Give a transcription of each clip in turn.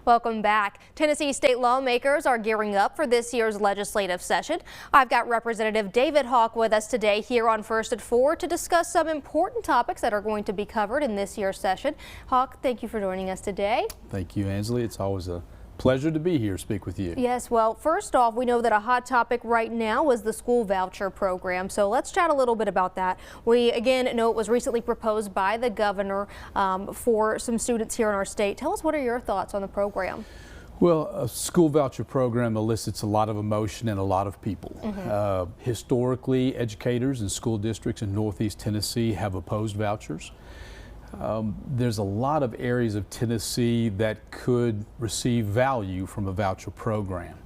Welcome back. Tennessee state lawmakers are gearing up for this year's legislative session. I've got Representative David Hawk with us today here on First at 4 to discuss some important topics that are going to be covered in this year's session. Hawk, thank you for joining us today. Thank you, Ansley. It's always a pleasure to be here, speak with you. Yes, well, first off, we know that a hot topic right now is the school voucher program. So let's chat a little bit about that. We again know it was recently proposed by the governor for some students here in our state. Tell us, what are your thoughts on the program? Well, a school voucher program elicits a lot of emotion in a lot of people. Historically, educators and school districts in Northeast Tennessee have opposed vouchers. There's a lot of areas of Tennessee that could receive value from a voucher program.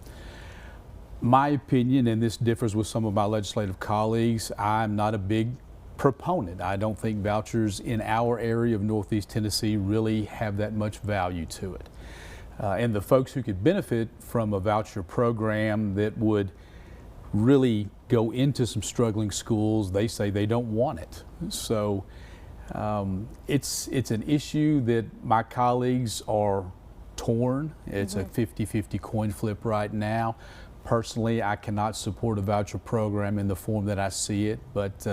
My opinion, and this differs with some of my legislative colleagues, I'm not a big proponent. I don't think vouchers in our area of Northeast Tennessee really have that much value to it. And the folks who could benefit from a voucher program that would really go into some struggling schools, they say they don't want it. So it's an issue that my colleagues are torn. It's a 50-50 coin flip right now. Personally, I cannot support a voucher program in the form that I see it, but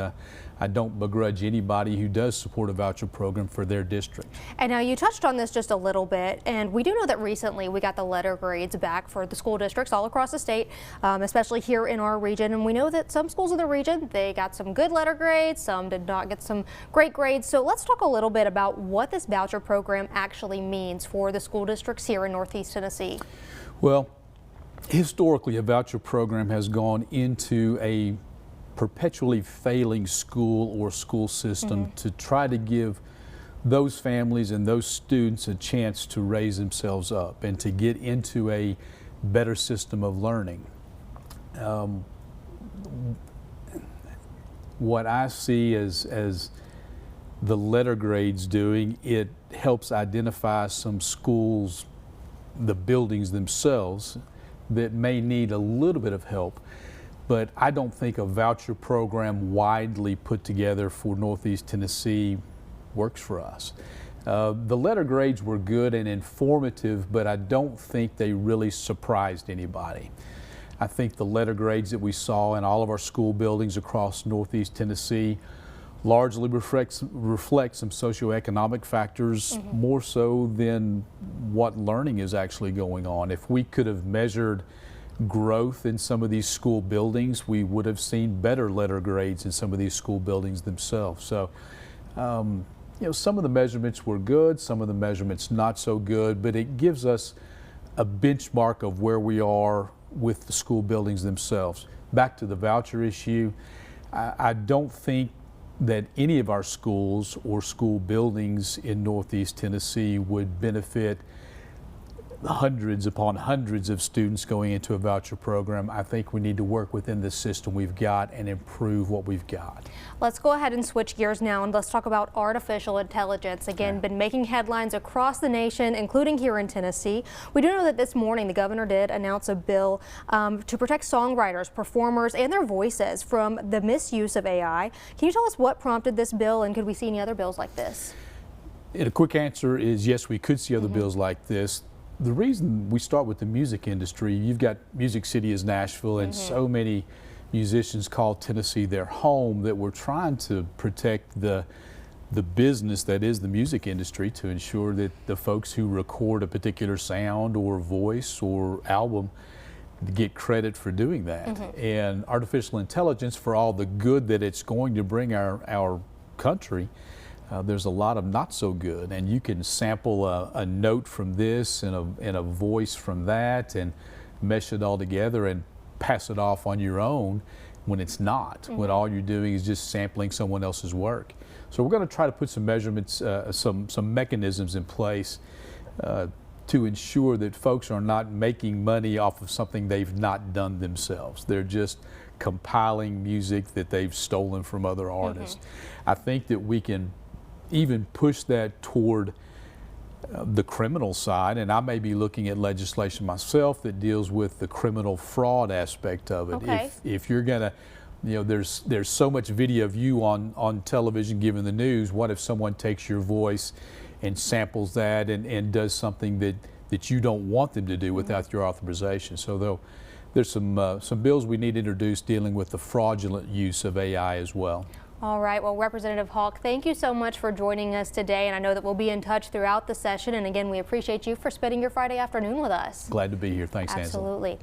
I don't begrudge anybody who does support a voucher program for their district. And now you touched on this just a little bit, and we do know that recently we got the letter grades back for the school districts all across the state, especially here in our region. And we know that some schools in the region, they got some good letter grades, some did not get some great grades. So let's talk a little bit about what this voucher program actually means for the school districts here in Northeast Tennessee. Well, historically, a voucher program has gone into a perpetually failing school or school system to try to give those families and those students a chance to raise themselves up and to get into a better system of learning. What I see as the letter grades doing, it helps identify some schools, the buildings themselves, that may need a little bit of help. But I don't think a voucher program widely put together for Northeast Tennessee works for us. The letter grades were good and informative, but I don't think they really surprised anybody. I think the letter grades that we saw in all of our school buildings across Northeast Tennessee largely reflect some socioeconomic factors more so than what learning is actually going on. If we could have measured growth in some of these school buildings, we would have seen better letter grades in some of these school buildings themselves. So, you know, some of the measurements were good, some of the measurements not so good, but it gives us a benchmark of where we are with the school buildings themselves. Back to the voucher issue, I don't think that any of our schools or school buildings in Northeast Tennessee would benefit hundreds upon hundreds of students going into a voucher program. I think we need to work within the system we've got and improve what we've got. Let's go ahead and switch gears now and let's talk about artificial intelligence. Again, been making headlines across the nation, including here in Tennessee. We do know that this morning the governor did announce a bill to protect songwriters, performers, and their voices from the misuse of AI. Can you tell us what prompted this bill, and could we see any other bills like this? And a quick answer is yes, we could see other bills like this. The reason we start with the music industry, you've got Music City as Nashville, and so many musicians call Tennessee their home, that we're trying to protect the business that is the music industry, to ensure that the folks who record a particular sound or voice or album get credit for doing that. And artificial intelligence, for all the good that it's going to bring our country, there's a lot of not so good, and you can sample a note from this and a voice from that and mesh it all together and pass it off on your own when it's not, when all you're doing is just sampling someone else's work. So we're going to try to put some measurements, some mechanisms in place to ensure that folks are not making money off of something they've not done themselves. They're just compiling music that they've stolen from other artists. I think that we can even push that toward the criminal side, and I may be looking at legislation myself that deals with the criminal fraud aspect of it. If you're gonna, you know, there's so much video of you on television giving the news. What if someone takes your voice and samples that and does something that you don't want them to do without your authorization. So there's some bills we need to introduce dealing with the fraudulent use of AI as well. All right. Well, Representative Hawk, thank you so much for joining us today. And I know that we'll be in touch throughout the session. And again, we appreciate you for spending your Friday afternoon with us. Glad to be here. Thanks, Angela. Absolutely.